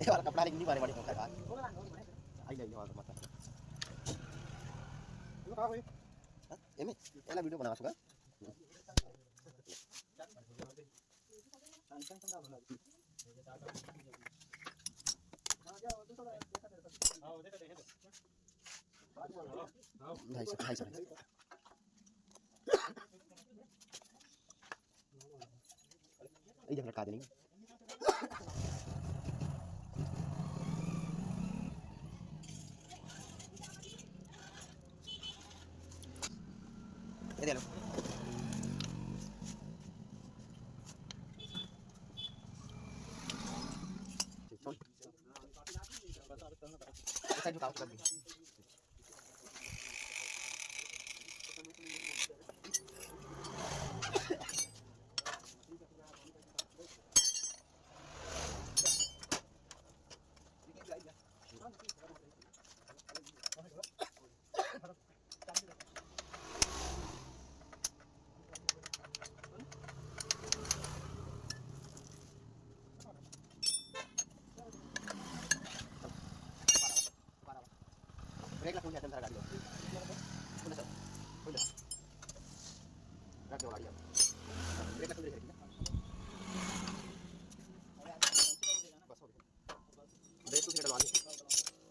वाला कपड़ा लेकिन नहीं मारे बड़े होता है आई नहीं वाला मत ये कहां भाई एमे एला वीडियो बना सुगा ढाई सौ ये लटका देनी ये दे लो ऐसा झुकाओ कर दी ब्रेक ला फुल जाते हैं गाड़ी को फुल सर फुल रख दो गाड़ी ब्रेक ला फुल देखिए बस हो गया ब्रेक तो डलवा दी